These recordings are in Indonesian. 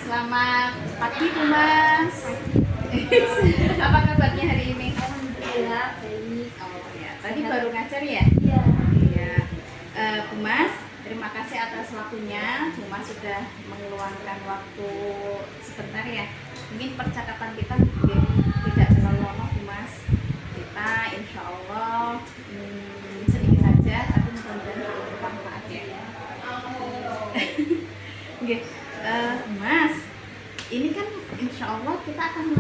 Selamat pagi Bu Mas. Apa kabarnya hari ini? Alhamdulillah baik. Oh ya, tadi baru ngajar ya? Iya. Iya. Bu Mas, terima kasih atas waktunya. Bu Mas sudah meluangkan waktu sebentar ya. Mungkin percakapan kita tidak terlalu lama Bu Mas. Kita insya Allah sedikit saja, tapi mudah-mudahan bermanfaat ya. Oke. Mas, ini kan insya Allah kita akan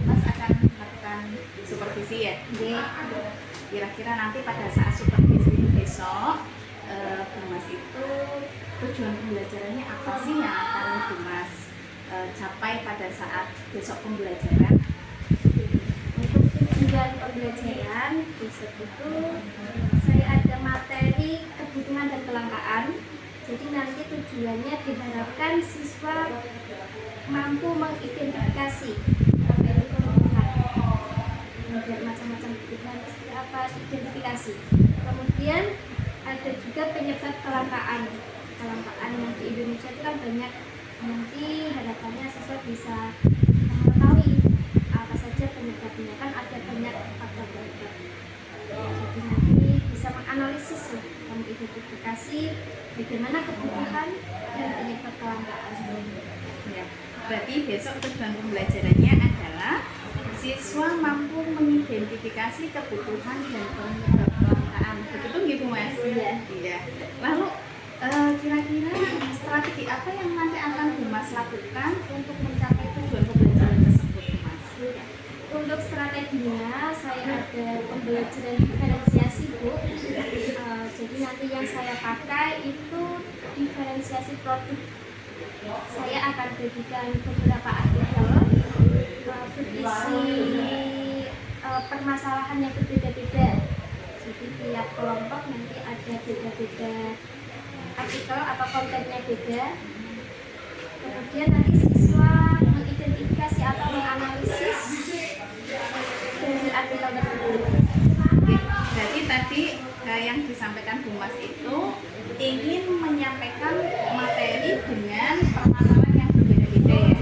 Mas akan melakukan supervisi ya. Kira-kira nanti pada saat supervisi besok, Mas itu tujuan pembelajarannya apa sih yang akan Mas capai pada saat besok pembelajaran? Untuk tujuan pembelajaran besok itu saya ada materi kebutuhan dan kelangkaan. Jadi nanti tujuannya diharapkan siswa mampu mengidentifikasi materi kebutuhan. Kemudian macam-macam kebutuhan seperti apa identifikasi. Kemudian ada juga penyebab kelangkaan. Kelangkaan yang di Indonesia itu kan banyak. Nanti harapannya siswa bisa mengetahui apa saja penyebabnya. Kan ada banyak faktor-faktor. Jadi nanti bisa menganalisis ya, mengidentifikasi bagaimana kebutuhan dan penyebab kelangkaan. Ya, berarti besok tujuan pembelajarannya adalah siswa mampu mengidentifikasi kebutuhan dan penyebab kelangkaan. Begitu gitu Mas? Iya. Iya. Lalu kira-kira strategi apa yang nanti akan Bu Mas lakukan untuk mencapai tujuan pembelajaran tersebut, Mas? Iya. Untuk strateginya saya ada pembelajaran diferensiasi Bu. Jadi nanti yang saya pakai itu diferensiasi produk. Saya akan bagikan beberapa artikel berisi permasalahan yang berbeda-beda. Jadi tiap kelompok nanti ada beda-beda artikel atau kontennya beda. Kemudian nanti siswa mengidentifikasi atau menganalisis dari artikel tersebut. Oke, berarti tadi yang disampaikan Bu Mas itu ingin menyampaikan materi dengan permasalahan yang berbeda-beda ya.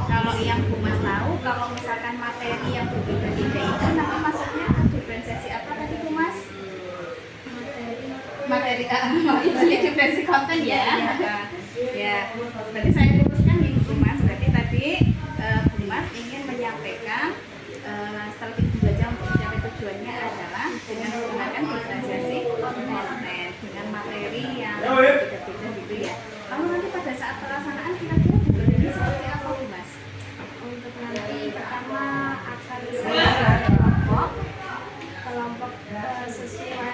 Kalau yang Bu Mas tahu, kalau misalkan materi yang berbeda-beda itu nanti maksudnya diferensiasi apa tadi Bu Mas? Materi diferensi konten ya. Ya, berarti saya luruskan nih Bu Mas. Berarti tadi Bu Mas ingin menyampaikan strategi belajar untuk mencapai tujuannya adalah dengan menggunakan diferensiasi konten dengan materi yang berbeda-beda gitu ya. Lalu nanti pada saat pelaksanaan kira-kira dibaginya seperti apa Bu Mas? Untuk nanti pertama akan saya kelompok sesuai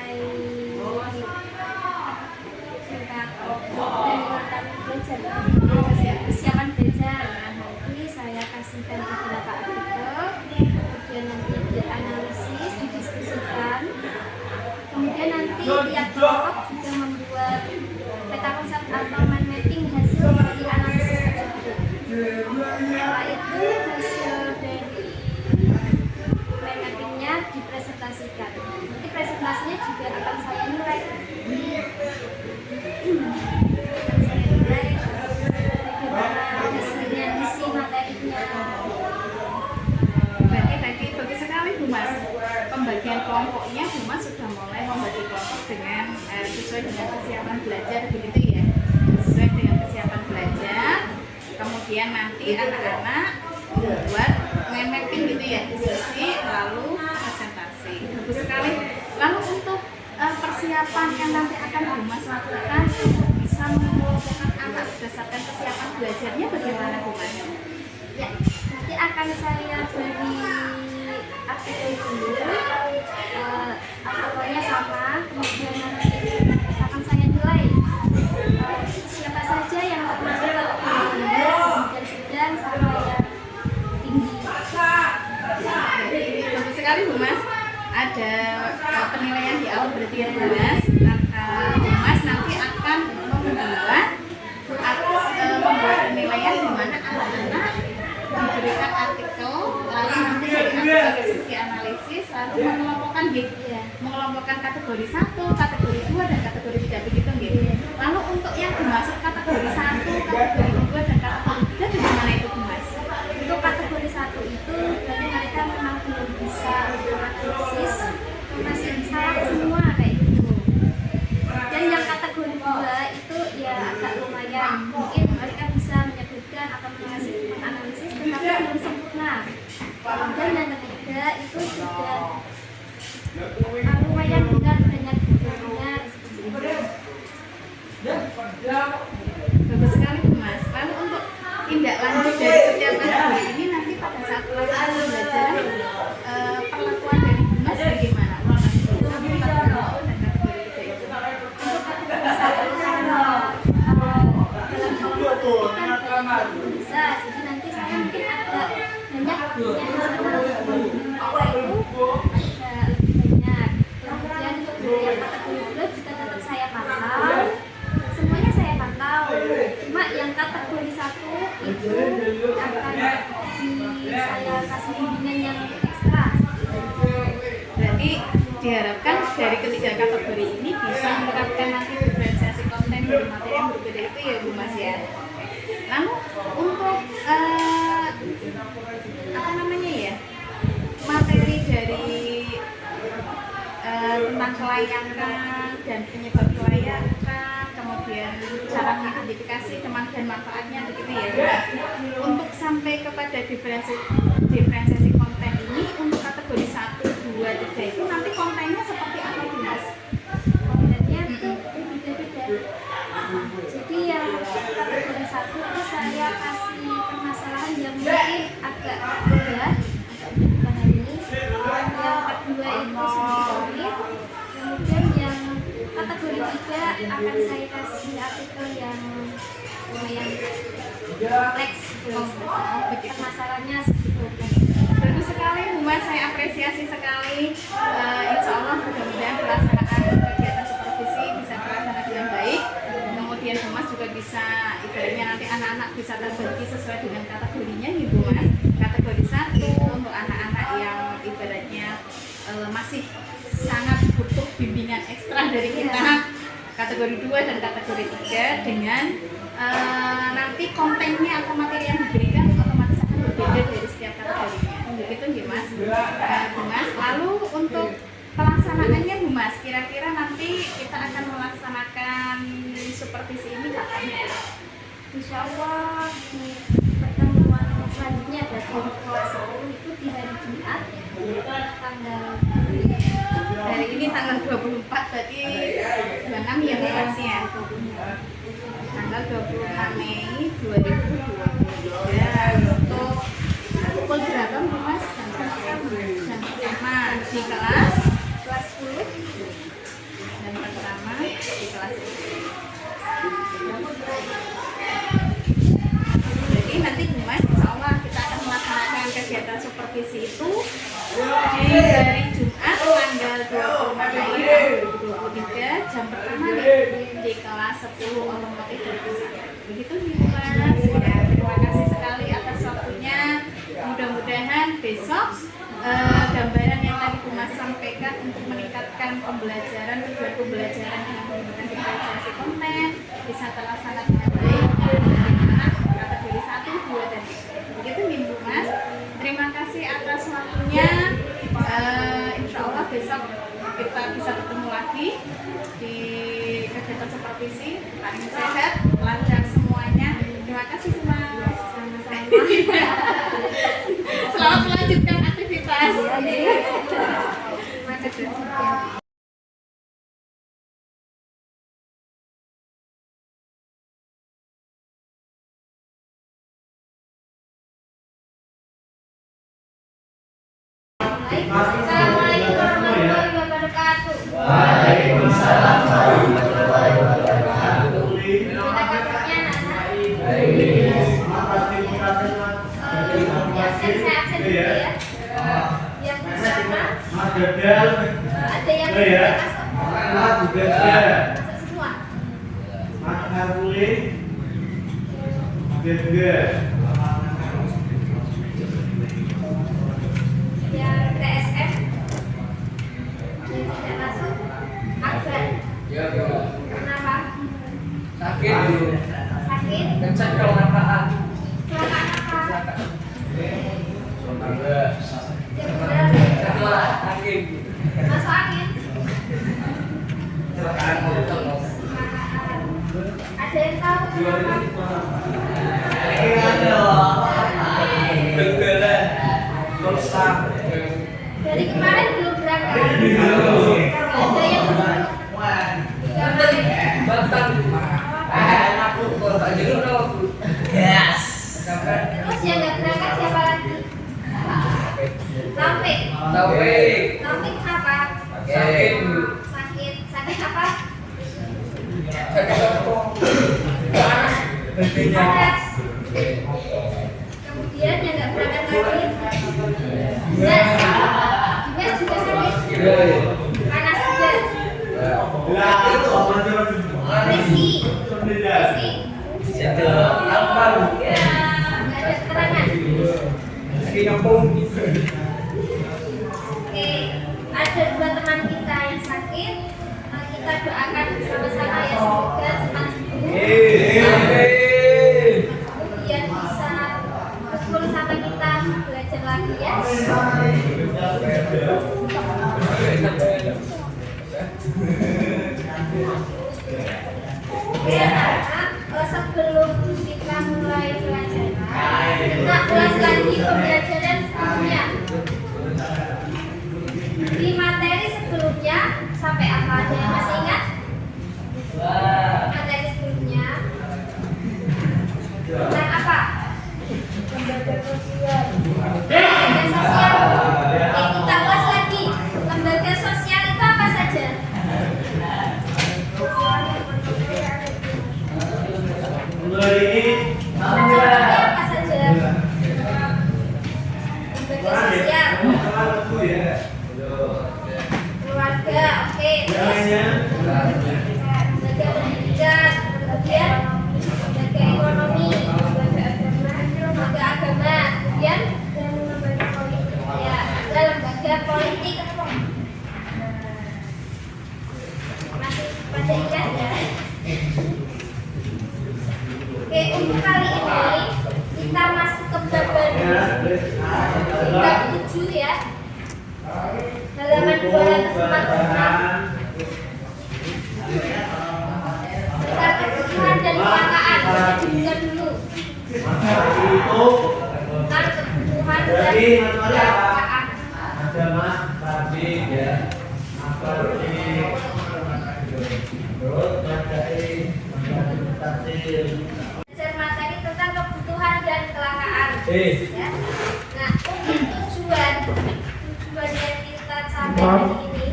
tingkat dan belajar kesiapan belajar. Nanti saya kasihkan beberapa artikel, kemudian nanti dianalisis, didiskusikan. Kemudian nanti tiap kelompok juga membuat peta konsep atau mind mapping hasil dari analisis tersebut. Setelah itu hasil dari mind mappingnya dipresentasikan. Nanti presentasinya juga akan saya nilai. Bagaimana hasilnya, isi materinya. Berarti tadi bagus sekali Bu Mas. Pembagian kelompoknya Bu Mas sudah mulai membagi kelompok dengan sesuai dengan kesiapan belajar begitu ya. Sesuai dengan kesiapan belajar. Kemudian nanti anak-anak membuat mind mapping gitu ya, diskusi lalu presentasi. Bagus sekali. Lalu untuk persiapan yang nanti akan Bu Mas lakukan untuk bisa mengelompokkan anak berdasarkan kesiapan belajarnya bagaimana Bu Mas? Ya, nanti akan saya beri artikel dulu, artikelnya sama, kemudian nanti akan saya nilai siapa saja yang termasuk kemudian sedang sampai yang tinggi. Jadi bagus sekali Bu Mas. Ada penilaian di awal berarti ya Bu Mas. Bu Mas nanti akan membuat penilaian di mana anak-anak diberikan artikel, lalu nanti dari artikel tersebut dianalisis, lalu mengelompokkan kategori 1, kategori 2 dan kategori 3 begitu gitu. Lalu untuk yang dimasuk kategori 1, kategori 2 dan kategori 3 mungkin mereka bisa menyebutkan atau mengasih analisis tetapi belum sempurna. Kemudian yang ketiga itu sudah lumayan benar banyak benar. Bagus sekali Bu Mas. Lalu untuk tindak lanjut dari setiap kategori ini nanti pada saat pelaksanaan pembelajaran perlakuan dari Bu Mas bagaimana? Sampai kategori 1 dan kategori 3 itu. Untuk kategori satu kalau dalam kelompok kan bisa, jadi nanti saya mungkin agak banyak yang apa itu ada lebih banyak. Kemudian untuk yang kategori 2 juga tetap saya pantau, semuanya saya pantau. Cuma yang kategori 1 itu akan saya kasih bimbingan yang ekstra. Berarti diharapkan dari ketiga kategori ini bisa menerapkan nanti diferensiasi konten dari materi yang berbeda itu ya Bu Mas ya. Lalu untuk apa namanya ya, materi dari tentang kelayakan dan penyebab kelayakan, kemudian cara mengidentifikasi teman dan manfaatnya begitu ya Bu Mas. Untuk sampai kepada diferensiasi konten ini untuk kategori 1, 2, 3 itu nanti kontennya seperti apa Bu Mas? Kontennya itu beda-beda. Jadi yang kategori 1 itu saya kasih permasalahan yang mungkin agak mudah, dipahami. Yang kedua itu sedikit rumit. Kemudian yang kategori 3 akan saya kasih artikel yang lumayan kompleks. Permasalahannya sedikit kompleks. Bagus sekali Bu Mas, saya apresiasi sekali. Insya Allah mudah-mudahan pelaksanaan kegiatan supervisi bisa terlaksana dengan baik. Kemudian Bu Mas juga bisa, ibaratnya nanti anak-anak bisa terbagi sesuai dengan kategorinya nih Bu Mas. Kategori 1 untuk anak-anak yang ibaratnya masih sangat butuh bimbingan ekstra dari kita. Kategori 2 dan kategori 3 dengan nanti kontennya atau materi yang diberikan otomatis akan berbeda dari setiap kategorinya. Begitu ya Mas. Bu Mas, lalu untuk pelaksanaannya Bu Mas, kira-kira nanti kita akan melaksanakan supervisi ini kapan ya? Insya Allah di pertemuan selanjutnya dari kelas 10 itu di hari Jumat tanggal Hari ini tanggal 24 berarti 26 ya Bu Mas ya? Tanggal 26 Mei 2023 untuk pukul berapa Bu Mas? Jam pertama di kelas 10 dan pertama di kelas 10. Jadi nanti Bu Mas, insya Allah kita akan melaksanakan kegiatan supervisi itu di hari Jumat tanggal 26 Mei 2023 jam pertama di kelas 10 otomotif jurusan. Begitu Bu Mas ya, terima kasih sekali atas waktunya. Mudah-mudahan besok gambaran yang tadi Bu Mas sampaikan untuk meningkatkan pembelajaran, tujuan pembelajaran dengan menggunakan diferensiasi konten bisa terlaksana dengan baik bagaimana kategori 1, 2, dan 3. Begitu nih Bu Mas. Terima kasih atas waktunya. Insya Allah besok kita bisa ketemu lagi di kegiatan supervisi. Paling sehat, lancar semuanya. Terima kasih Bu Mas. Selamat melanjutkan aktivitas. Terima kasih. Assalamualaikum warahmatullahi wabarakatuh. Waalaikumsalam warahmatullahi wabarakatuh. Kita kabarnya anak-anak. Absen, saya absen dulu ya. Yang pertama ada yang semua. Yang TSM yang tidak masuk Akbar. Kenapa? Sakit. Sakit? Kencang kalau nampaan. Kecelakaan apa? Setelah angin. Masuk angin? Kecelakaan. Ada yang tahu kenapa? Dari kemarin belum berangkat. Ada yang belum. Yes. Terus yang nggak berangkat siapa lagi? Taufik. Taufik kenapa? Sakit. Sakit apa? Panas. Panas. Kemudian yang nggak berangkat lagi? Dimas juga sakit. Panas juga. Rizky. Nggak ada keterangan. Oke, ada dua teman kita yang sakit. Kita doakan bersama-sama ya, semoga cepat sembuh. Kemudian bisa kumpul sama kita belajar lagi ya. Oke, sebelum kita mulai pelajaran, kita ulas lagi pembelajaran sebelumnya. Di materi sebelumnya sampai apa? Ada yang masih ingat? Materi sebelumnya tentang apa? Lembaga sosial. Lembaga sosial. Oke, kita ulas lagi. Lembaga sosial itu apa saja? Macam-macamnya apa saja? Lembaga sosial. Keluarga, oke. Terus lembaga pendidikan, kemudian lembaga ekonomi, lembaga agama, kemudian lembaga politik. Ya, ada lembaga politik. Masih pada ingat ya? Oke, untuk kali ini kita masuk ke bab baru, bab 7 ya, halaman 246. Tentang kebutuhan dan kelangkaan, kita buka dulu. Tentang kebutuhan dan kelangkaan. Belajar materi tentang kebutuhan dan kelangkaan. Ya. Nah, untuk tujuan yang kita capai hari ini,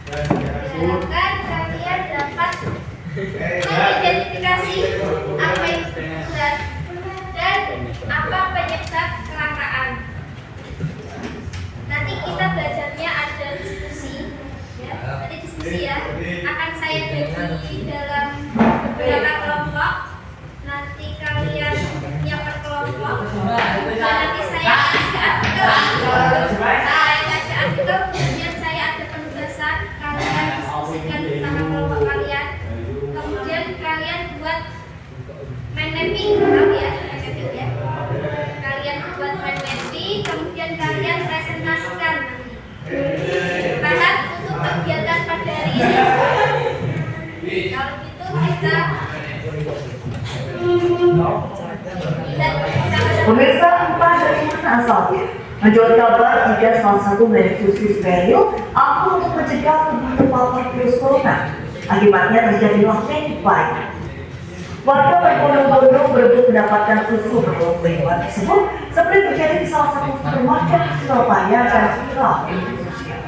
diharapkan kalian dapat mengidentifikasi apa yang kebutuhan dan apa penyebab kelangkaan. Nanti kita belajarnya ada diskusi, ya. Nanti diskusi ya. Akan saya bagi dalam beberapa kelompok. Nanti kalian yang per kelompok. Dan nanti saya kasih artikel. Kemudian saya ada penugasan. Kalian diskusikan bersama kelompok kalian. Kemudian kalian buat mind mapping, tahu ya? Ya. Kalian buat mind mapping. Kemudian kalian presentasikan nanti. Paham untuk kegiatan pada hari ini? Kalau gitu kita Pemirsa, entah dari mana asalnya, menjual kabar jika salah satu dari susu steril ampuh untuk mencegah terpapar virus corona. Akibatnya terjadilah panic buying. Warga berbondong-bondong berebut mendapatkan susu berlomba hewan tersebut, seperti terjadi di salah satu supermarket di Surabaya dan viral di media sosial.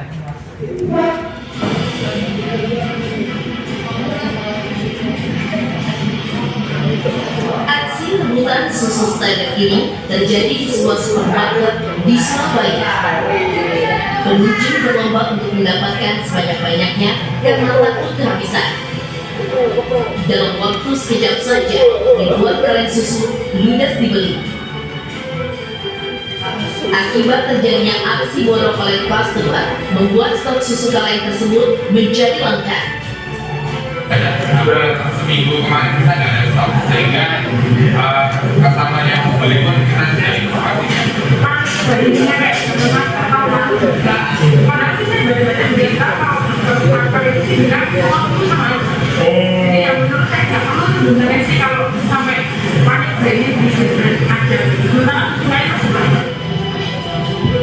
Aksi rebutan susu steril ini terjadi di sebuah supermarket di Surabaya. Pengunjung berlomba untuk mendapatkan sebanyak-banyaknya karena takut kehabisan. Dalam waktu sekejap saja, ribuan kaleng susu ludes dibeli. Akibat terjadinya aksi borong oleh customer, membuat stok susu kaleng tersebut menjadi langka. Hampir seminggu kemarin kita nggak ada stok, sehingga customer-nya membeli pun kita sudah informasikan.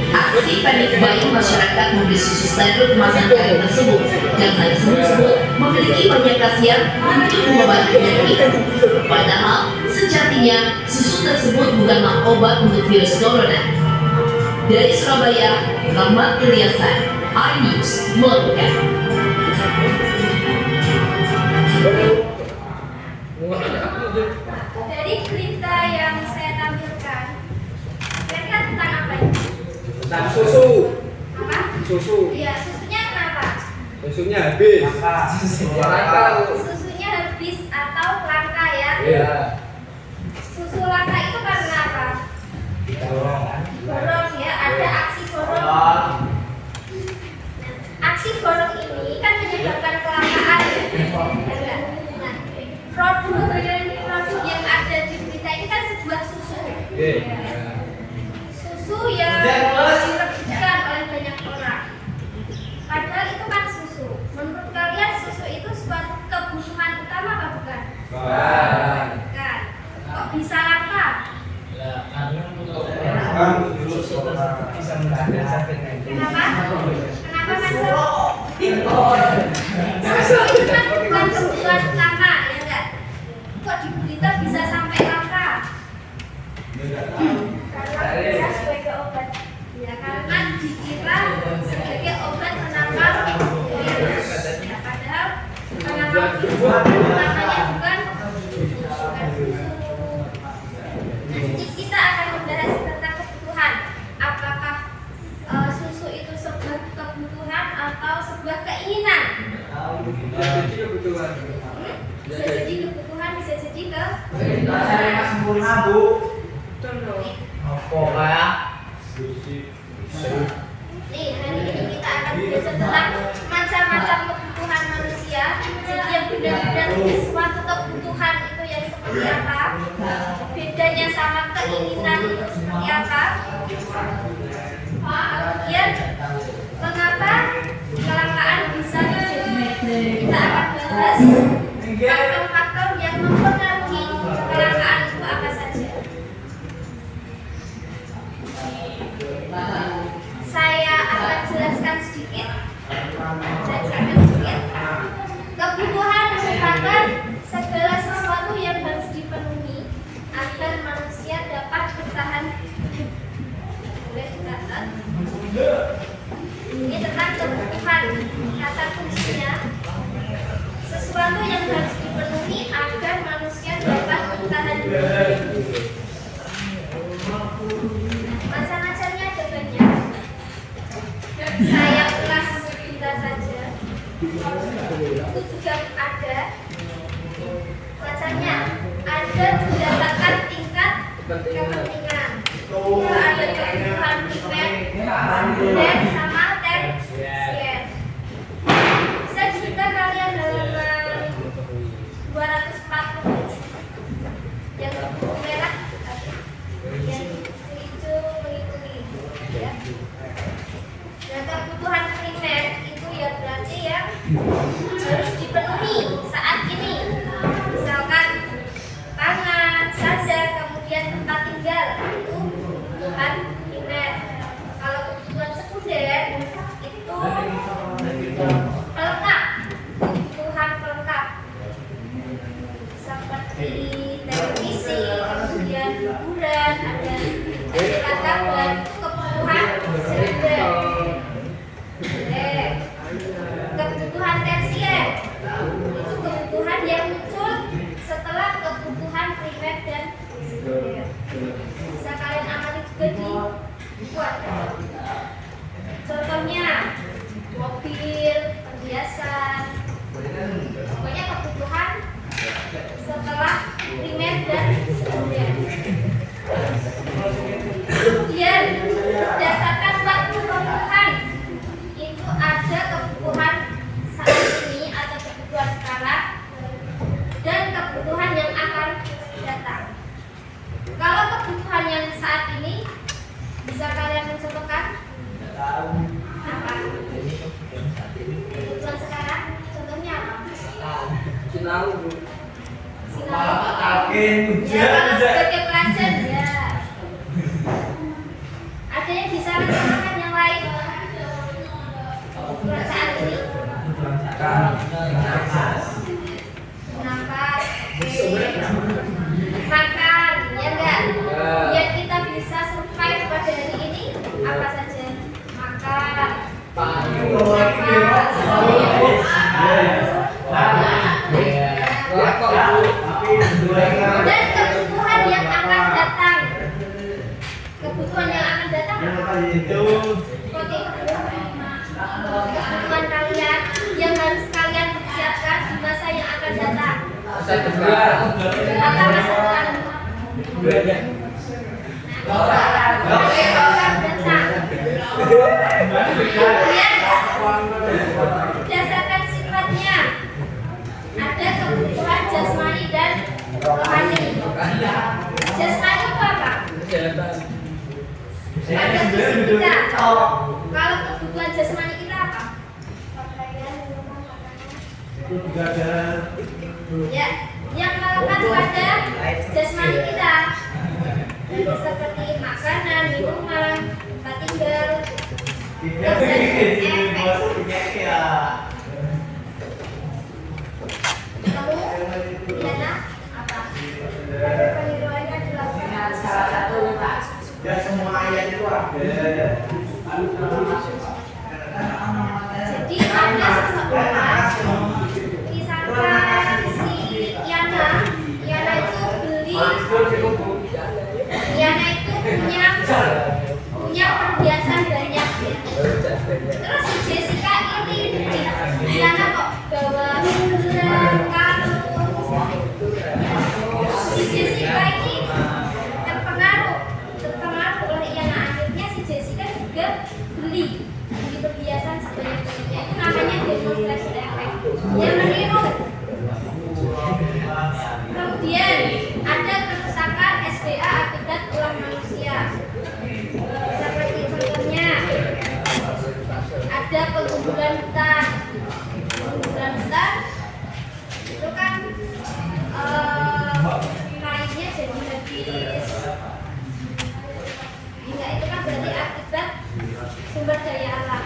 Aksi standar kemasan karet tersebut karena tersebut memiliki banyak khasiat untuk mengobati penyakit. Padahal sejatinya susu tersebut bukanlah obat untuk virus corona. Dari Surabaya, Rahmat Ilyasan, iNews melaporkan. Dari berita yang saya tampilkan, kira-kira tentang apa ini? Tentang susu. Apa? Susu. Iya, susunya kenapa? Susunya habis. Susunya habis atau langka ya? Iya. Susu langka itu karena apa? Borong ya, ada aksi borong. Nah, aksi borong ini kan menyebabkan kelangkaan ya? Enggak. Nah, produk yang ada di berita ini kan sebuah susu. Susu yang direbutkan oleh banyak orang. Padahal itu kan susu. Menurut kalian susu itu suatu kebutuhan utama apa bukan? Bukan. Kok bisa langka? Kenapa? Kenapa Mas? Susu itu kan bukan kebutuhan utama, ya enggak? Kok di berita bisa sampai langka? Karena bisa sebagai obat. Ya, karena dikira sebagai obat penambal virus. Ya, padahal penambal virus utamanya bukan susu. Nanti kita akan membahas tentang kebutuhan. Apakah susu itu sebuah kebutuhan atau sebuah keinginan? Bisa jadi kebutuhan, bisa jadi keinginan. Nih, hari ini kita akan belajar tentang macam-macam kebutuhan manusia. Jadi yang benar-benar suatu kebutuhan itu yang seperti apa? Bedanya sama keinginan itu seperti apa? Kemudian mengapa kelangkaan bisa terjadi? Kita akan bahas faktor-faktor yang mempengaruhi kelangkaan itu apa saja. Saya akan jelaskan sedikit. Kebutuhan merupakan segala sesuatu yang harus dipenuhi agar manusia dapat bertahan hidup. Boleh dicatat. Ini tentang kebutuhan. Kata kuncinya sesuatu yang harus dipenuhi agar manusia dapat bertahan hidup. Macam-macamnya ada banyak. Saya ulas sebentar saja. Itu juga ada macamnya. Ada berdasarkan tingkat kepentingan. Ada kebutuhan primer, sekunder, sama tersier. Bisa dibuka kalian halaman 240. Yang merah, yang hijau mengikuti. Ya. Dan kebutuhan primer itu ya berarti ya harus dipenuhi saat ini. Misalkan pangan, saja, kemudian tempat tinggal itu kebutuhan primer. Kalau kebutuhan sekunder itu pelengkap, kebutuhan pelengkap seperti televisi, kemudian hiburan, ada alat kabar, kebutuhan sekunder. Kebutuhan tersier itu kebutuhan yang muncul setelah kebutuhan primer dan sekunder. Bisa kalian amati juga di buku. Contohnya mobil, perhiasan, pokoknya kebutuhan setelah primer dan sekunder. Kemudian berdasarkan waktu kebutuhan itu ada kebutuhan saat ini atau kebutuhan sekarang dan kebutuhan yang akan datang. Kalau kebutuhan yang saat ini bisa kalian mencontohkan apa? Kebutuhan sekarang contohnya apa? Sinau. Sinau. Ya, kalau sebagai pelajar ya. Ada yang bisa mencontohkan yang lain? Nafas. Makan, ya enggak? Biar kita bisa survive pada hari ini, apa saja? Makan. Dan kebutuhan yang akan datang. Kebutuhan yang akan datang apa? Oke. Kebutuhan kalian yang harus kalian persiapkan di masa yang akan datang. Apa masa depan? Berdasarkan sifatnya, ada kebutuhan jasmani dan rohani. Jasmani itu apa? Pada fisik kita. Kalau kebutuhan jasmani kita apa? Ya, yang melekat pada jasmani kita. Seperti makanan, minuman, tempat tinggal, dan efek. Kamu, Diana, apa? Penilaian dilakukan sesuatu. Ya semua ayat itu ada. Jadi ada seseorang, misalkan si Yana itu beli, Yana itu punya perhiasan banyak. Terus si Jessica ini, Yana kok bawa gelang, kalung. Si Jessica ini terpengaruh oleh Yana. Akhirnya si Jessica juga beli perhiasan sebanyak-banyaknya. Itu namanya demonstrasi efek. Dia meniru. Kemudian ada kerusakan SDA akibat ulah manusia. Seperti contohnya ada pengguguran hutan. Pengguguran hutan itu kan kainnya jadi habis. Hingga itu kan berarti akibat sumber daya alam.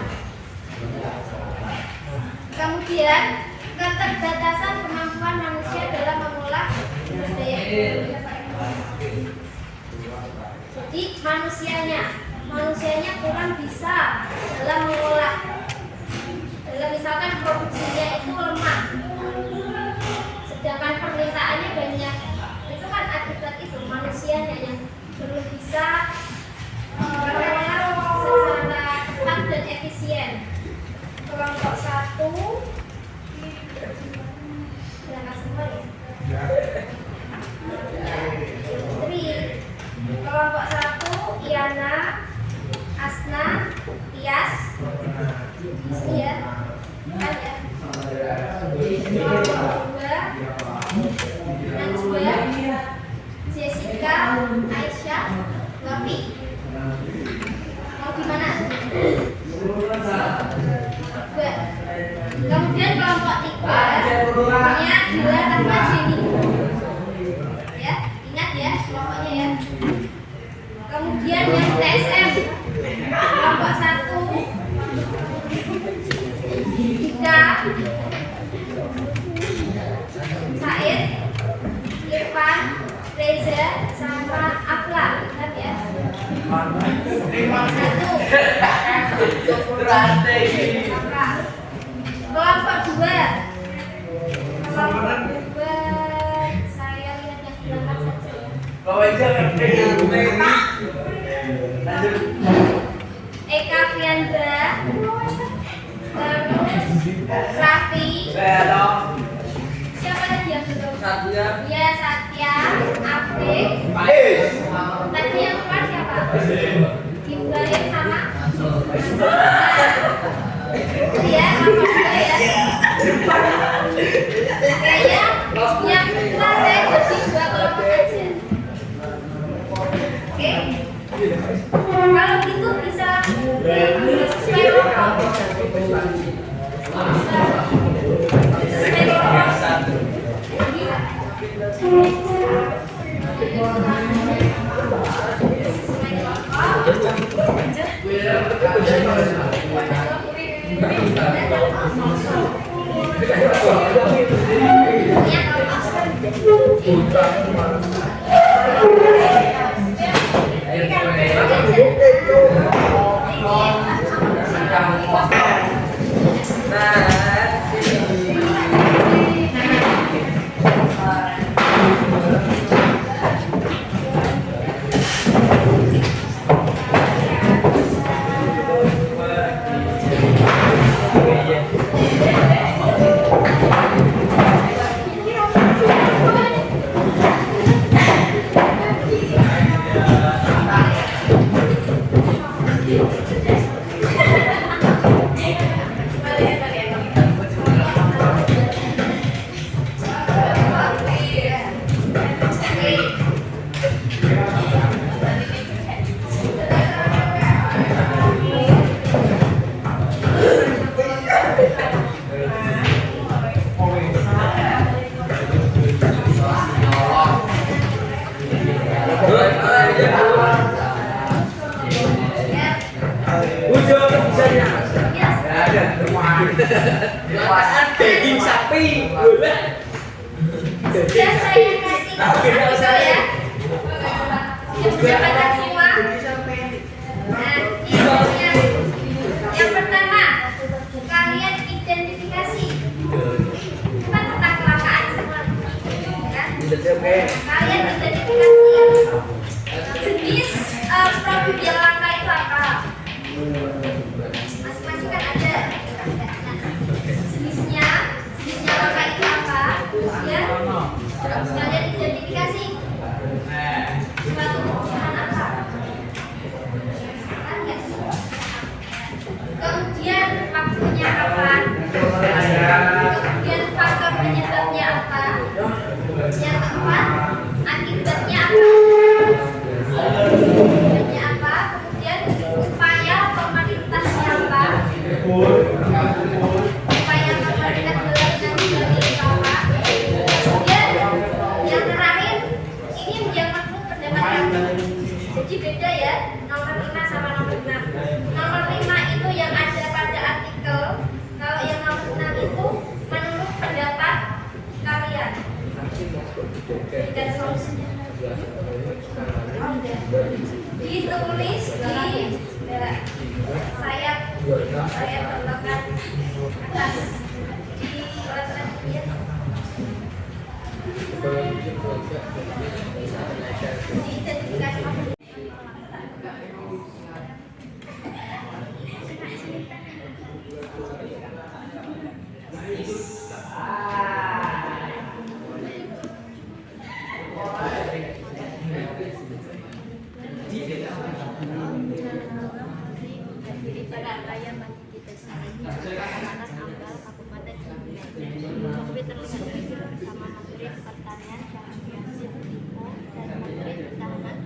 Kemudian keterbatasan kemampuan manusia dalam mengolah sumber daya alam. Jadi manusianya kurang bisa dalam mengolah. Dalam misalkan produksinya itu lemah, sedangkan permintaannya banyak. Itu kan akibat itu manusianya yang belum bisa mengolah secara cepat dan efisien. Kelompok 1 berangkat semua ya. Kelompok 1 Iana, Asna, Tias, ya, kan ya. Kelompok 2 Najwa, Jessica, Aisyah, Wafi. Mau gimana? Kemudian kelompok 3 punya Gila tanpa Jenny. Ya, ingat ya kelompoknya ya. Kemudian yang TSM kelompok 1 Dika, Said, Irfan, Reza, sama Afla. Ingat ya. 1 Kelompok 2 saya lihat yang berangkat saja. Eka Fiandra, terus Raffi, siapa lagi yang belum? Ya, Satya, Afif. Tadi yang keluar siapa? Ibrahim sama? Ya, nomor 2 ya. Kayaknya yang kedua saya kasih 2 kelompok aja. Oke. Kalau gitu bisa sesuai kelompok. Sesuai kelompok. Sesuai kelompok. Daging sapi, boleh. Sudah saya kasih artikel ya. Sudah pada semua. Nah, ini yang pertama, kalian identifikasi. Kan tentang kecelakaan semua. Kan? Kalian identifikasi jenis produk yang langka itu apa? Masing-masing kan ada. Jenisnya langka itu apa? Ya. Kalian identifikasi. Suatu kebutuhan apa? Kan nggak? Kemudian waktunya kapan? Kemudian faktor penyebabnya apa? Yang keempat, akibatnya apa? Akibatnya apa? Kemudian upaya pemerintahnya apa? Upaya pemerintah dalam itu apa? Kemudian yang terakhir, ini yang menurut pendapat kami. Jadi beda ya, nomor 5 sama nomor 6. Nomor 5 itu yang ada pada artikel. Kalau yang nomor 6 itu menurut pendapat kalian. Dan solusinya ditulis di sayap berletak atas di letter dia. Diidentifikasi. Jakarta yang masih kita sini Kecamatan Ambal, Kabupaten Sumedang. Menteri terlihat bersama Menteri Pertanian Syahrul Limpo dan Menteri Pertahanan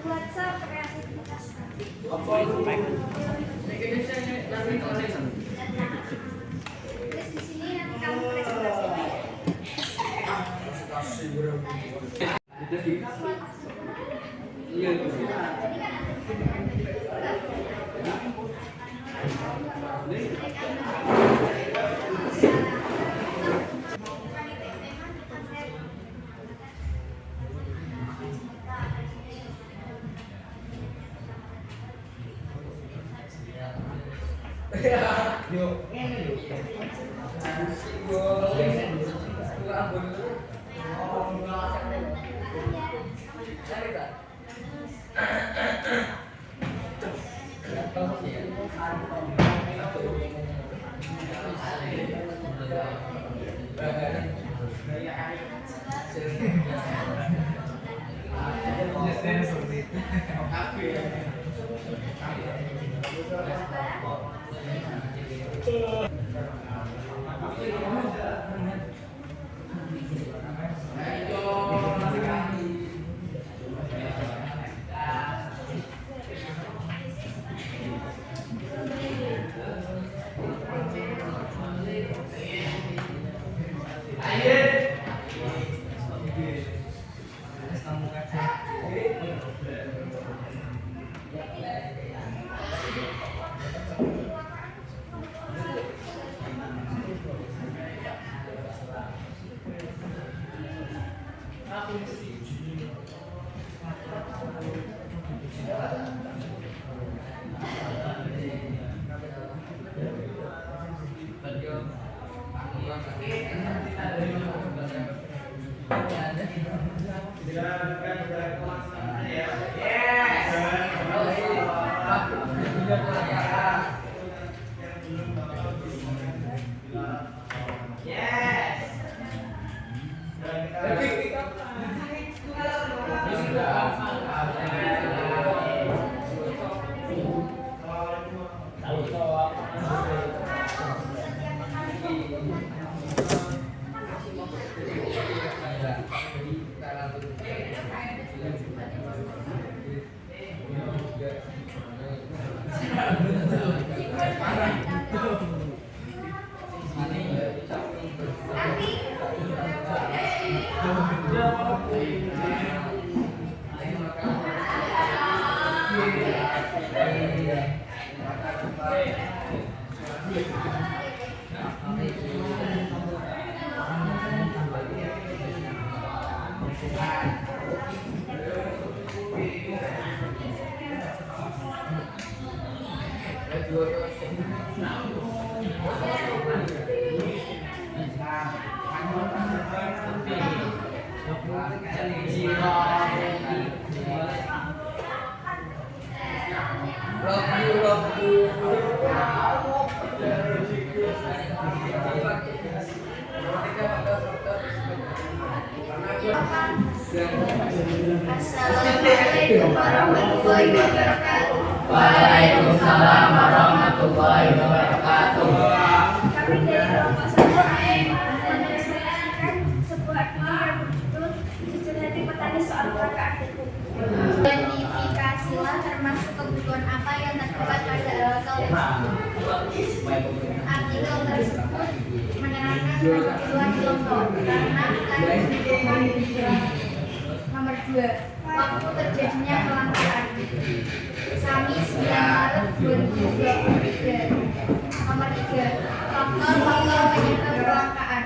WhatsApp kreativitas. Terus di sini nanti kamu presentasi. Assalamualaikum warahmatullahi wabarakatuh. Waalaikumsalam warahmatullahi wabarakatuh. Kami dari kelompok 1 menpresentasikan sebuah video yang berjudul Jujur Hati Petani Soal Kakak Adikku. Identifikasilah termasuk kebutuhan apa yang terdapat pada artikel tersebut. Artikel tersebut menerangkan kebutuhan kelompok karena Nomor 2, waktu terjadinya kelangkaan. Kamis 9 Maret 2023. Nomor 3, faktor-faktor penyebab kelangkaan.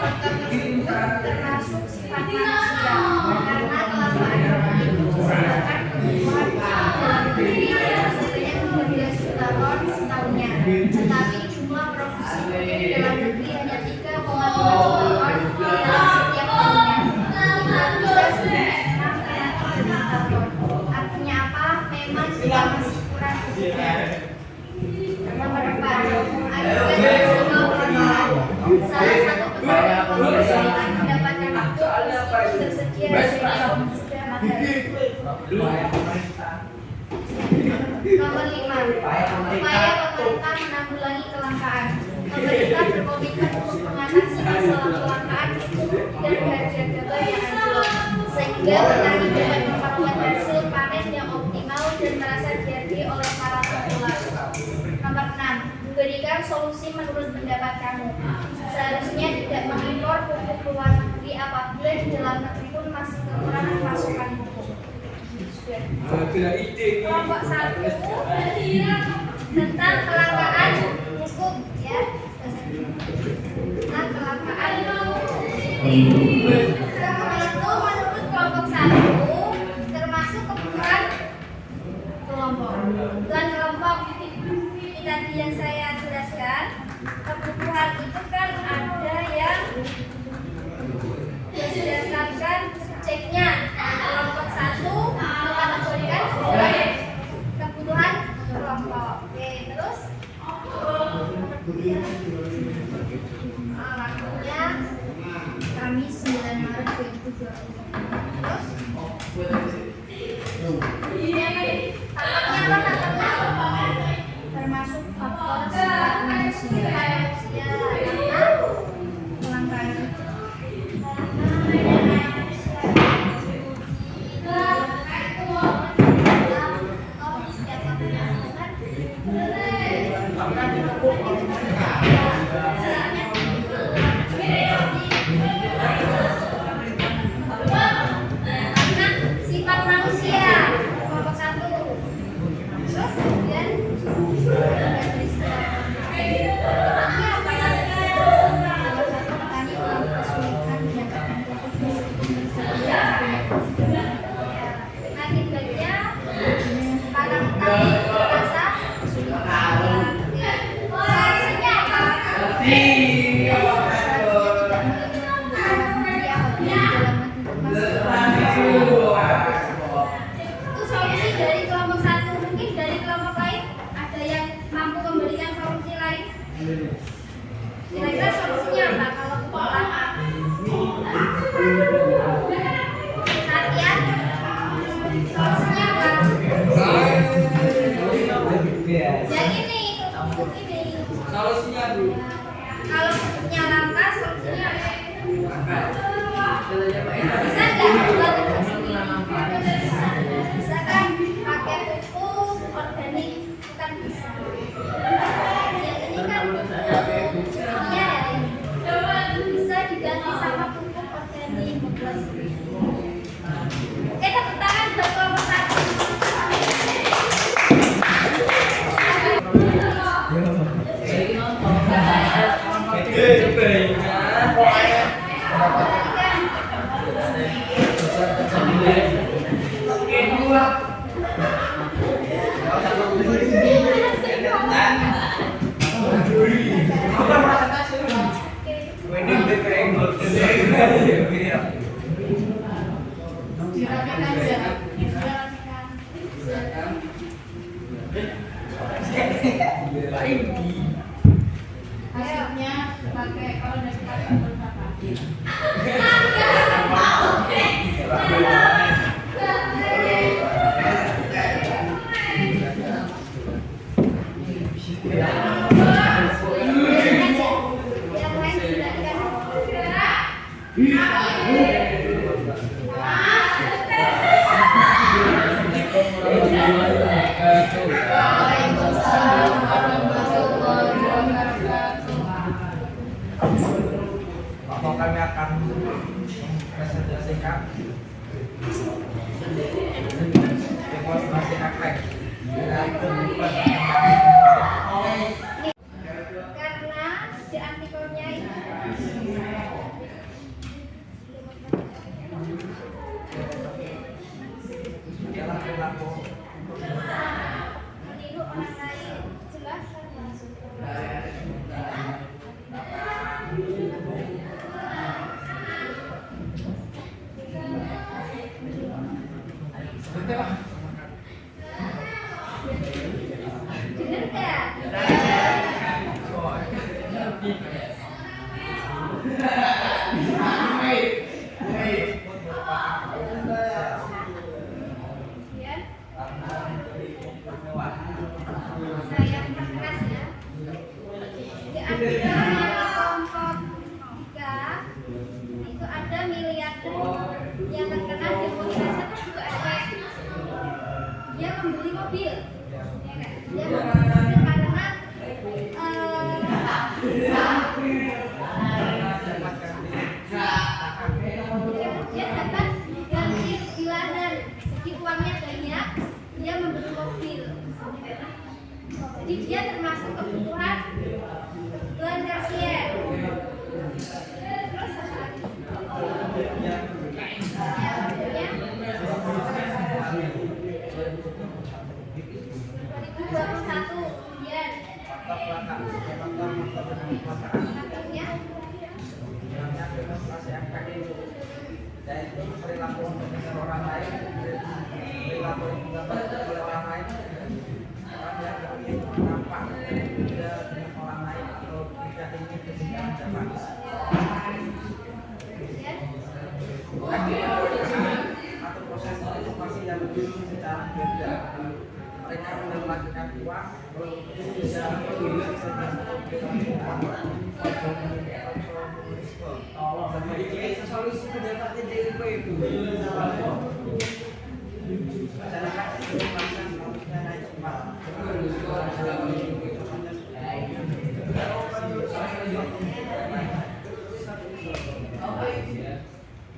Faktor tersebut termasuk sifat manusia karena kelangkaan itu disebabkan kebutuhan dalam negeri sebanyak 12 juta ton setahunnya, tetapi jumlah produksi pupuk dalam negeri hanya 3,2 juta ton dalam setiap tahunnya. Artinya apa? Memang kita masih kurang kebutuhan. Nomor 4, akibat semua kelangkaan. Salah satu penyebab kesulitan mendapatkan pupuk tersedia yang sudah materi. Nomor 5, upaya pemerintah menanggulangi kelangkaan. Pemerintah berkomitmen untuk mengatasi masalah kelangkaan pupuk dan harga gabah yang anjlok, sehingga petani dapat memperoleh hasil panen yang optimal dan merasa dihargai oleh para pengulak. Nomor 6, berikan solusi menurut pendapat kamu. Seharusnya tidak mengimpor pupuk luar negeri apabila di dalam negeri pun masih kekurangan pasokan pupuk. Kelompok 1 tentang kelangkaan pupuk, ya. Tentang kelangkaan pupuk. Menurut kelompok 1 termasuk kebutuhan kelompok. Kebutuhan kelompok tadi yang saya jelaskan, kebutuhan itu kan ada yang berdasarkan subjeknya. Kelompok 1 mengkategorikan kebutuhan kelompok. Oke, terus waktunya Kamis 9 Maret 2020. Terus termasuk faktor sifat manusia karena kelangkaan sifat Bisa nggak buat untuk sini? Bisa kan pakai pupuk organik bukan bisa. Yang ini kan ya bisa diganti sama pupuk organik membuat sendiri. Oke, tepuk tangan buat kelompok 1. Hasilnya pakai kalau dari kata Yang lain tidak Kami akan presentasikan demonstrasi efek dari kehidupan karena si antikornya itu adalah perilaku meniru orang lain. Jelas kan maksudnya? Bener nggak? Ya, saya perkeras ya. Di antara kelompok 3 itu ada miliarder yang terkena demonstrasi itu juga ada. Dia membeli mobil. Dia membeli mobil karena dia dapat ganti bulanan, segi uangnya banyak, dia membeli mobil. Jadi dia termasuk kebutuhan tersier. Terus apa lagi? Ya. 2021 kemudian akhirnya demonstrasi efek yaitu perilaku mendengar orang lain, perilaku yang digambarkan oleh orang lain, orang yang nampak berbeda dengan orang lain atau tidak ingin ketika mendapat. Atau proses informasi yang ditulis secara beda. Mereka melakukan uang, bisa solusi pendapatnya DLP itu. Masyarakat itu melakukan solusinya naik cepat.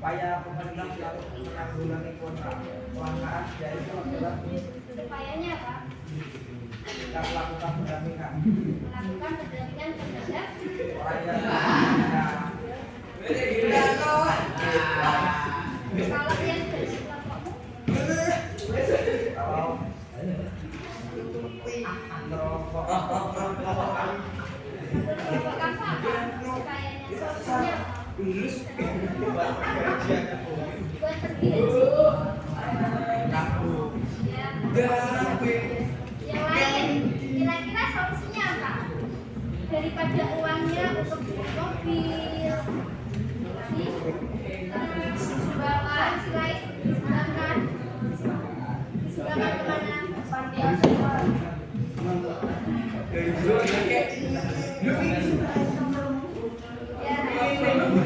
Upaya pemerintah selalu menanggulangi kelangkaan dari adalah upayanya apa? kita melakukan pendampingan Melakukan pendampingan terhadap orang yang kalau yang dari kelompokmu kalau kelompok kamu apa? Upayanya solusinya apa? Buat pergi haji. Yang lain, kira-kira solusinya apa? Daripada uangnya untuk beli mobil, disumbangkan, selain disumbangkan kemana?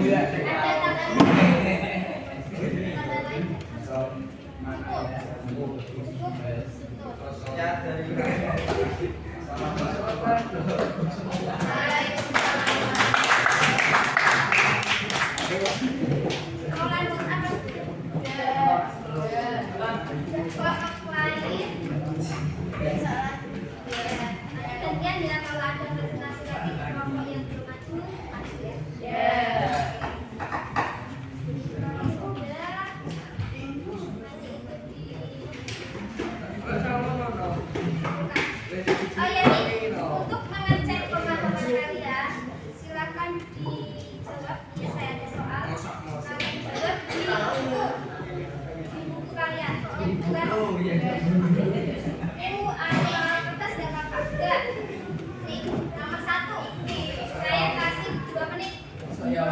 Ya, ada dijawab, ya saya ada soal. Kalian jawab di buku kalian. Yang bukan. Ada kertas dan kakak. Enggak. Nih, nomor 1. Nih, saya kasih 2 menit. Ya.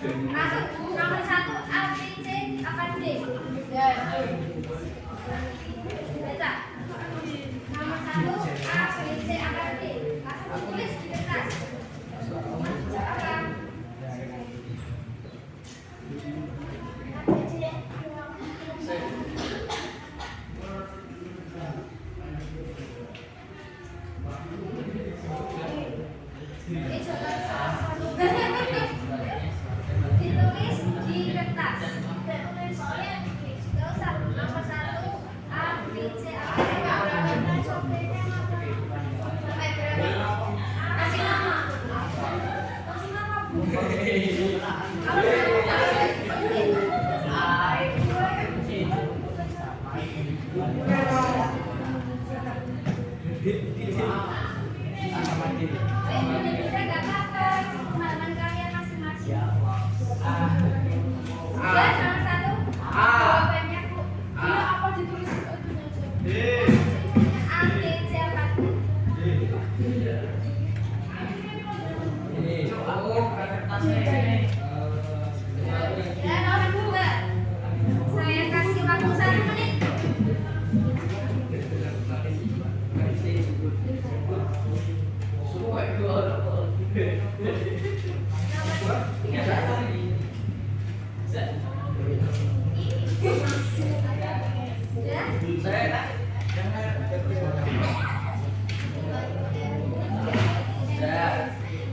Masuk. Nomor 1 A, B, C, apa D? Baca. Nomor 1 A, B, C, apa D? Langsung tulis di kertas. Apa? Ini coba ditulis di kertas. Terus nomor 1 A, B, C, apa D? Kasih nama. Kasih nama, Bu. Kita nggak apa-apa. Pengalaman kalian masing-masing. Ya, nomor 1. Jawabannya, Bu. Iya, apa ditulis A, B, C, apa D? Ya, nomor 2. Saya kasih waktu 1 menit.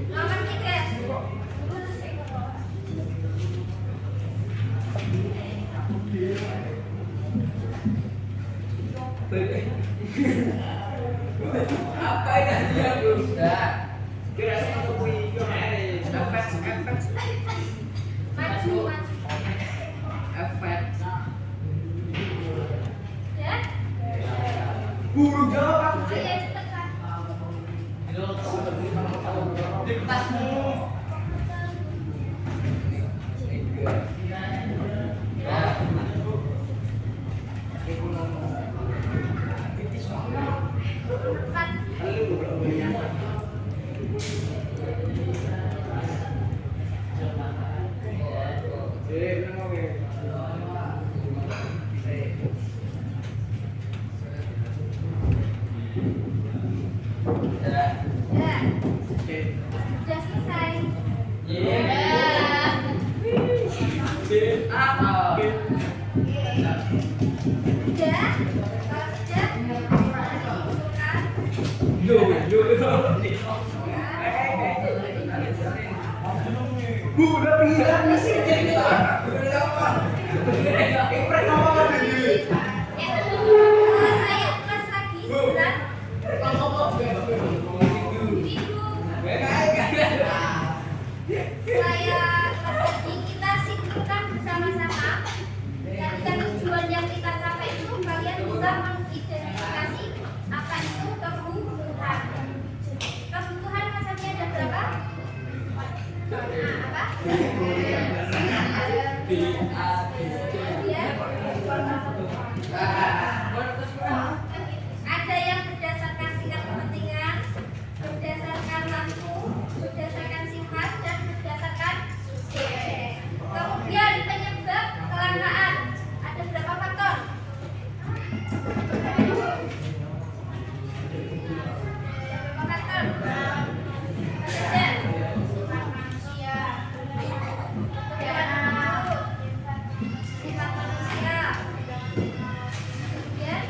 Nomor 3. Apa ini dia sudah? Kira sama kui efek. Maju. Efek. Ya. Guru jawab. Oh iya, cepet kan. Di kertasmu. Ya. Sudah selesai. Sudah. Kalau sudah, Udah bilang di sini. saya ulas lagi sebentar. Saya lagi, kita simpulkan bersama-sama. Dan tujuan yang kita capai itu kalian bisa mengidentifikasi apa itu kebutuhan. Kebutuhan masanya ada berapa? Apa? Ada yang berdasarkan tingkat kepentingan, berdasarkan lampu, berdasarkan sifat, dan berdasarkan subjek. Kemudian penyebab kelangkaan. Ada berapa faktor? Berapa faktor? Ada. Sifat manusia. Sifat manusia. Kemudian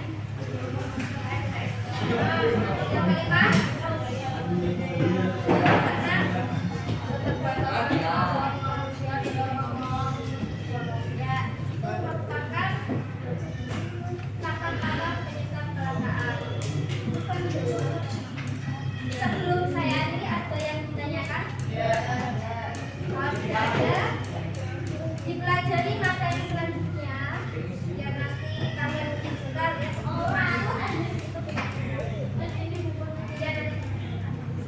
yang kelima. Sebelum saya ini ada yang ditanyakan? Kalau tidak ada, dipelajari materi selanjutnya. Ya nanti kalian juga ya semua. Ya nanti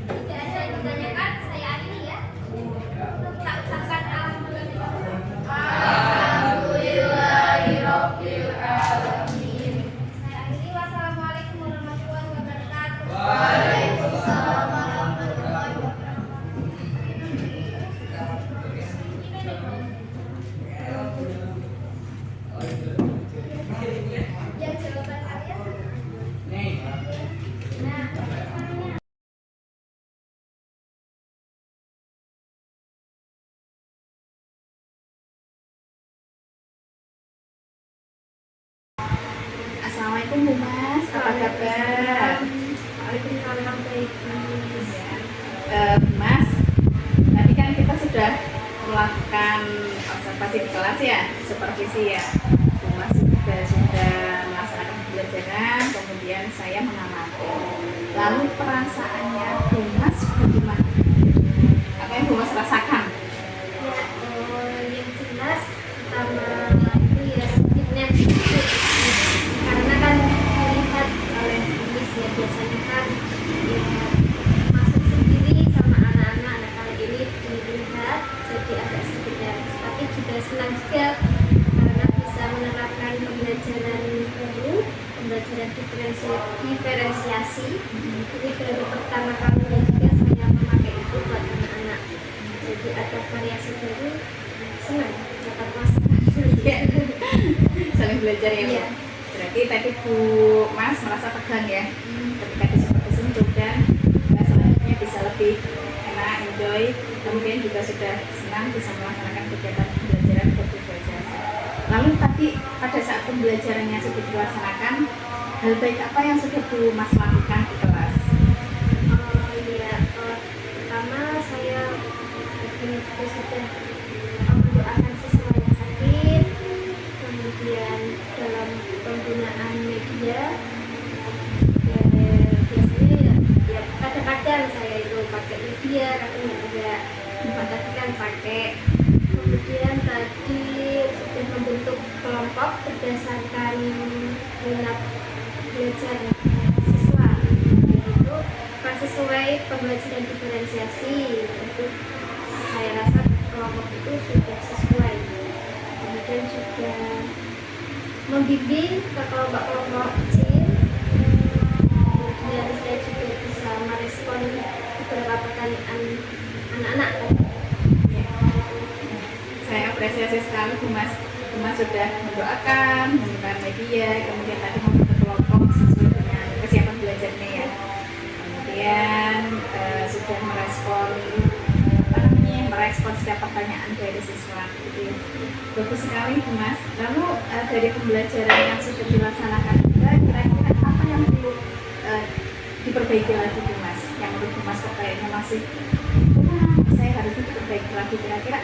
tidak ada yang ditanyakan, saya akhiri ya. sudah melakukan observasi di kelas ya, supervisi ya. Humas sudah melaksanakan pembelajaran, kemudian saya mengamati. Lalu perasaannya Humas bagaimana? Apa yang Humas rasakan? Yang jelas pertama itu ya sedikitnya sedikit, karena kan dilihat oleh Miss ya, biasanya kan ya masuk sendiri sama anak-anak, nah kali ini dilihat jadi agak sedikit nervous, tapi juga senang juga karena bisa menerapkan pembelajaran baru, pembelajaran diferensiasi. Ini baru pertama kalinya juga saya memakai itu buat anak-anak, jadi ada variasi baru, senang dapat masukan. Saling belajar ya Bu? Iya. Berarti tadi Bu Mas merasa tegang ya ketika di supervisi, mudah-mudahan selanjutnya bisa lebih enak, enjoy, kemudian juga sudah senang bisa melaksanakan kegiatan pembelajaran berdifferensiasi. Lalu tadi pada saat pembelajarannya sudah dilaksanakan, hal baik apa yang sudah Bu Mas lakukan di kelas? Pertama saya sudah mendoakan siswa yang sakit, kemudian dalam penggunaan media biasanya ya kadang-kadang saya itu pakai media, kadang enggak, tapi kan pakai. Kemudian tadi sudah membentuk kelompok berdasarkan minat belajar siswa, yaitu sesuai pembelajaran diferensiasi. Itu saya rasa kelompok itu sudah sesuai. Kemudian juga membimbing ke kelompok kecil. Kemudian saya juga bisa merespon beberapa pertanyaan anak-anak. Saya apresiasi sekali Bu Mas. Bu Mas sudah mendoakan, membuka media, kemudian tadi membentuk kelompok sesuai dengan kesiapan belajarnya ya. Kemudian sudah merespon setiap pertanyaan dari siswa. Gitu ya. Bagus sekali Bu Mas. Lalu dari pembelajaran yang sudah dilaksanakan juga, kira-kira apa yang perlu diperbaiki lagi Bu Mas? Yang menurut Bu Mas kayaknya masih saya harusnya diperbaiki lagi, kira-kira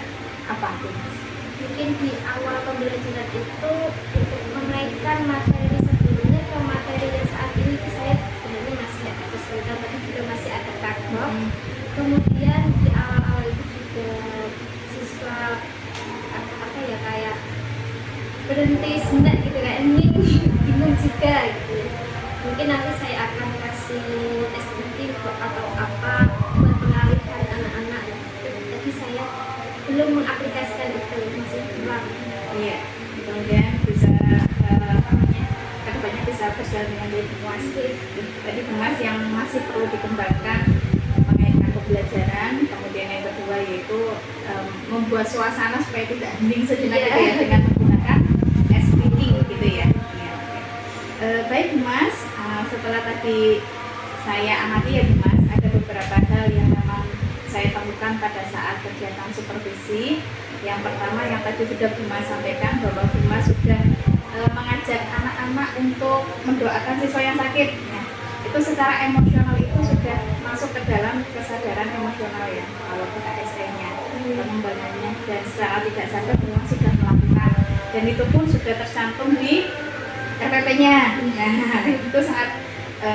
apa Bu Mas? Mungkin di awal pembelajaran itu untuk menaikkan materi sebelumnya ke materi yang saat ini saya sebenarnya masih agak kesulitan, tapi juga masih agak kagok. Kemudian di awal-awal itu juga siswa apa ya kayak berhenti sebentar gitu, kayak bingung juga gitu. Mungkin nanti saya akan kasih SBT atau apa buat pengalihan anak-anak. Tapi saya belum mengaplikasikan itu, masih kurang. Iya, kemudian bisa kedepannya bisa berjalan dengan baik Bu Mas. Tadi Bu Mas yang masih perlu dikembangkan mengenai pembelajaran, kemudian yang kedua yaitu membuat suasana supaya tidak hening sejenak gitu ya, dengan menggunakan SPT gitu ya. Baik Bu Mas, setelah tadi saya amati ya Bu Mas, ada beberapa hal yang memang saya temukan pada saat kegiatan supervisi. Yang pertama yang tadi sudah Bu Mas sampaikan bahwa Bu Mas sudah mengajak anak-anak untuk mendoakan siswa yang sakit. Nah, itu secara emosional itu sudah masuk ke dalam kesadaran emosional ya, kalau kita SE-nya, pengembangannya, dan secara tidak sadar Bu Mas sudah melakukan, dan itu pun sudah tercantum di RPP-nya. Nah, itu sangat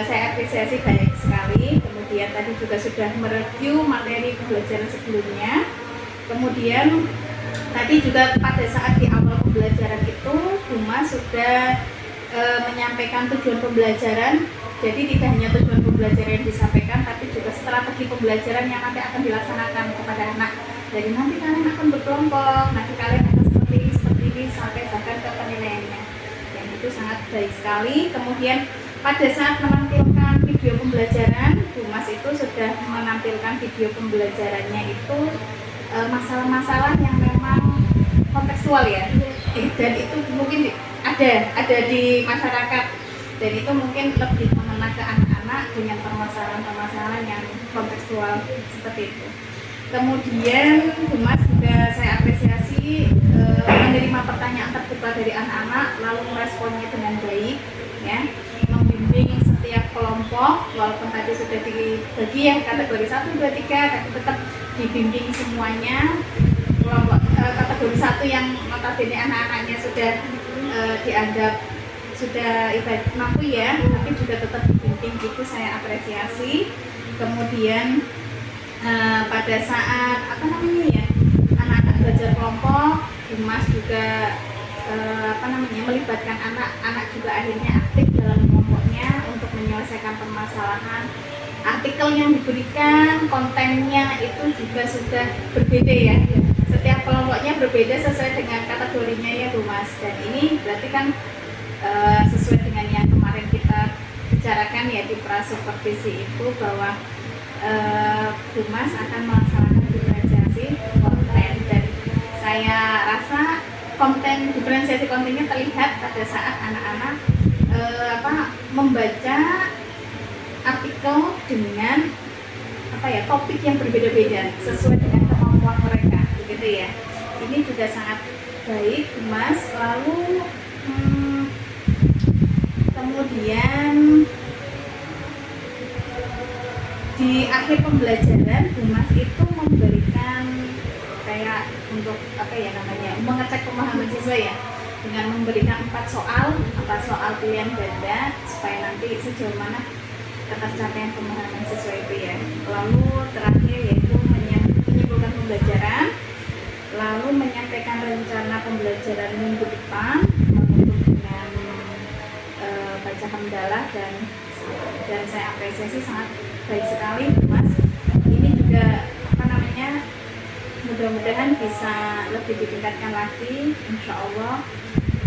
saya apresiasi baik sekali. Kemudian tadi juga sudah mereview materi pembelajaran sebelumnya. Kemudian tadi juga pada saat di awal pembelajaran itu Bu Mas sudah menyampaikan tujuan pembelajaran. Jadi tidak hanya tujuan pembelajaran yang disampaikan, tapi juga strategi pembelajaran yang nanti akan dilaksanakan kepada anak. Jadi nanti kalian akan berkelompok, nanti kalian akan seperti ini sampai bahkan ke penilaiannya. Yang itu sangat baik sekali. Kemudian pada saat menampilkan video pembelajaran, Bu Mas itu sudah menampilkan video pembelajarannya itu masalah-masalah yang memang kontekstual ya, dan itu mungkin ada di masyarakat, dan itu mungkin lebih mengena ke anak-anak dengan permasalahan-permasalahan yang kontekstual seperti itu. Kemudian Bu Mas juga saya apresiasi menerima pertanyaan terbuka dari anak-anak lalu meresponnya dengan baik ya, membimbing setiap kelompok walaupun tadi sudah dibagi ya kategori 1, 2, 3, tapi tetap dibimbing semuanya kategori 1 yang notabene anak-anaknya sudah dianggap sudah ibarat mampu ya, tapi juga tetap dibimbing gitu, saya apresiasi. Kemudian pada saat apa namanya ya, anak-anak belajar kelompok, Humas juga melibatkan anak-anak juga akhirnya aktif dalam kelompoknya untuk menyelesaikan permasalahan. Artikel yang diberikan, kontennya itu juga sudah berbeda ya. Setiap kelompoknya berbeda sesuai dengan kategorinya ya Bu Mas. Dan ini berarti kan sesuai dengan yang kemarin kita bicarakan ya di prasupervisi itu, bahwa Bu Mas akan melaksanakan diferensiasi konten, dan saya rasa diferensiasi kontennya terlihat pada saat anak-anak membaca artikel dengan topik yang berbeda-beda sesuai dengan kemampuan mereka, begitu ya. Ini juga sangat baik Bu Mas. Lalu kemudian di akhir pembelajaran Bu Mas itu memberikan kayak untuk mengecek pemahaman siswa ya, dengan memberikan 4 soal pilihan ganda supaya nanti sejauh mana ketercapaian pemahaman siswa itu ya. Lalu terakhir yaitu menyimpulkan pembelajaran, lalu menyampaikan rencana pembelajaran minggu depan dengan baca hamdalah, dan saya apresiasi sangat baik sekali Bu Mas. Ini juga mudah-mudahan bisa lebih ditingkatkan lagi, insya Allah.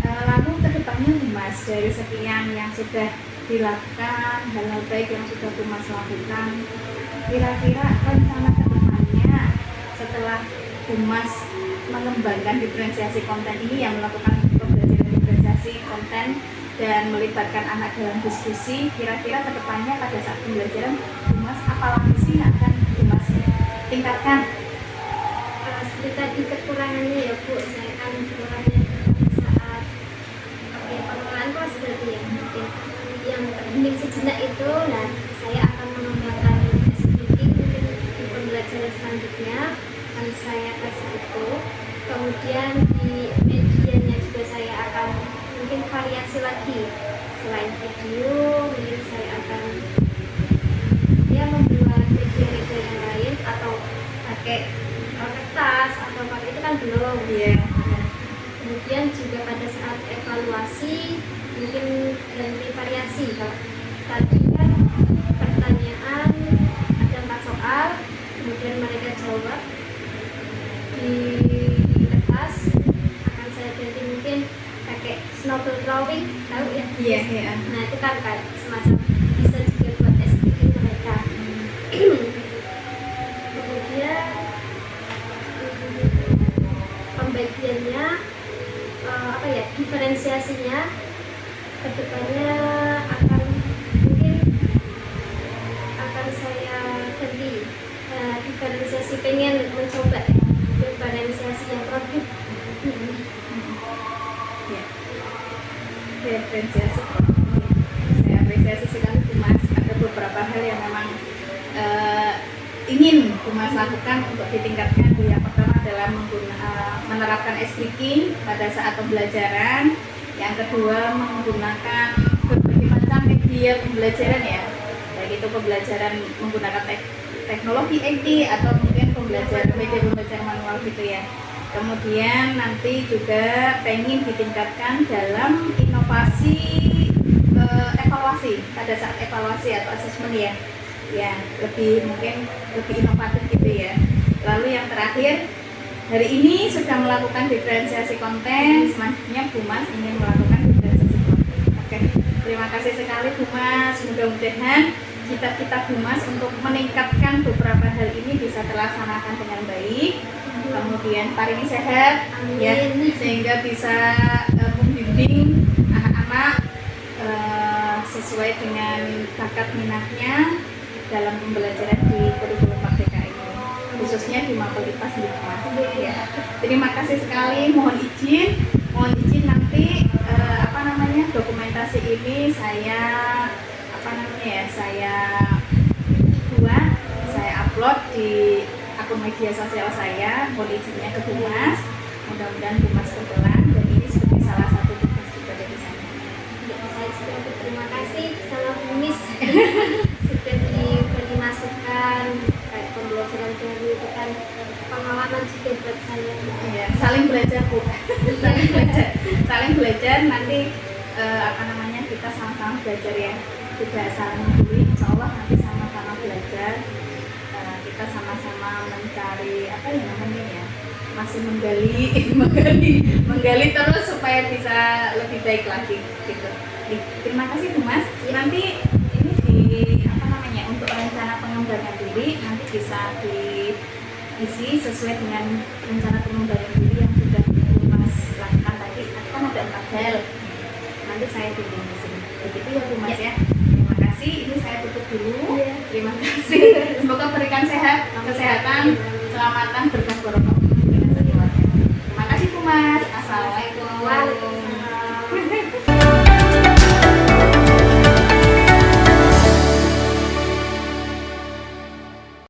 Lalu kedepannya Bu Mas, dari sekian yang sudah dilakukan, hal-hal baik yang sudah Bu Mas lakukan, kira-kira rencana kedepannya setelah Bu Mas mengembangkan diferensiasi konten ini, yang melakukan pembelajaran diferensiasi konten dan melibatkan anak dalam diskusi, kira-kira kedepannya pada saat pembelajaran Bu Mas apalagi sih yang akan Bu Mas tingkatkan? Seperti tadi kekurangannya ya Bu, saya akan kekurangannya saat pengelolaan kelas berarti ya, mungkin yang terhening sejenak itu, dan saya akan mengembangkan speaking mungkin di pembelajaran selanjutnya akan saya kasih itu. Kemudian di medianya juga saya akan mungkin variasi lagi, selain video mungkin saya akan membuat media yang lain, atau pakai kertas atau pakai itu kan belum ya. Kemudian juga pada saat evaluasi mungkin ganti variasi. Kalau tadi kan pertanyaan ada 4 soal, kemudian mereka jawab di kertas, akan saya ganti mungkin pakai snowball drawing, tahu ya? Iya. Nah itu kan kayak semacam bisa juga buat speaking mereka. Kemudian pembagiannya diferensiasinya kedepannya akan saya ganti diferensiasi, pengen mencoba diferensiasi yang produk. Ya. Diferensiasi produk. Saya apresiasi sekali Bu Mas, ada beberapa hal yang memang ingin Bu Mas lakukan untuk ditingkatkan. Yang pertama adalah menerapkan speaking pada saat pembelajaran. Yang kedua menggunakan berbagai macam media pembelajaran ya, baik itu pembelajaran menggunakan teknologi IT atau mungkin media pembelajaran manual gitu ya. Kemudian nanti juga pengen ditingkatkan dalam inovasi evaluasi pada saat evaluasi atau asesmen ya, lebih inovatif gitu ya. Lalu yang terakhir, hari ini sudah melakukan diferensiasi konten, selanjutnya Bu Mas ingin melakukan diferensiasi konten. Oke, terima kasih sekali Bu Mas. Mudah-mudahan cita-cita Bu Mas untuk meningkatkan beberapa hal ini bisa terlaksanakan dengan baik. Kemudian paling sehat, ya, sehingga bisa membimbing anak-anak sesuai dengan bakat minatnya dalam pembelajaran di kurikulum Merdeka ini, khususnya di Mapel IPA sendiri. Ya. Terima kasih sekali. Mohon izin nanti dokumentasi ini saya upload di akun media sosial saya. Mohon izinnya ke Bu Mas. mudah-mudahan Bu Mas berkenan dan ini sebagai salah satu tugas juga dari saya. Ya, saya juga berterima kasih sama Bu Miss sudah diberi masukan kayak pembelajaran baru itu kan pengalaman juga buat saya. Ya, saling belajar Bu. saling belajar nanti apa namanya kita sama-sama belajar ya, tidak saling menggurui, insya Allah nanti sama-sama belajar. Kita sama-sama mencari apa ya namanya ya, masih menggali terus supaya bisa lebih baik lagi gitu. Terima kasih Bu Mas. Nanti ini di apa namanya untuk rencana pengembangan diri nanti bisa diisi sesuai dengan rencana pengembangan diri yang sudah Bu Mas lakukan tadi. Kan ada 4 hal. Nanti saya tulis di sini. Begitu ya Bu Mas ya. Terima kasih. Ini saya tutup dulu. Terima kasih. Semoga berikan kesehatan, keselamatan, berkah barokah dengan keluarga. Terima kasih Bu Mas. Assalamualaikum.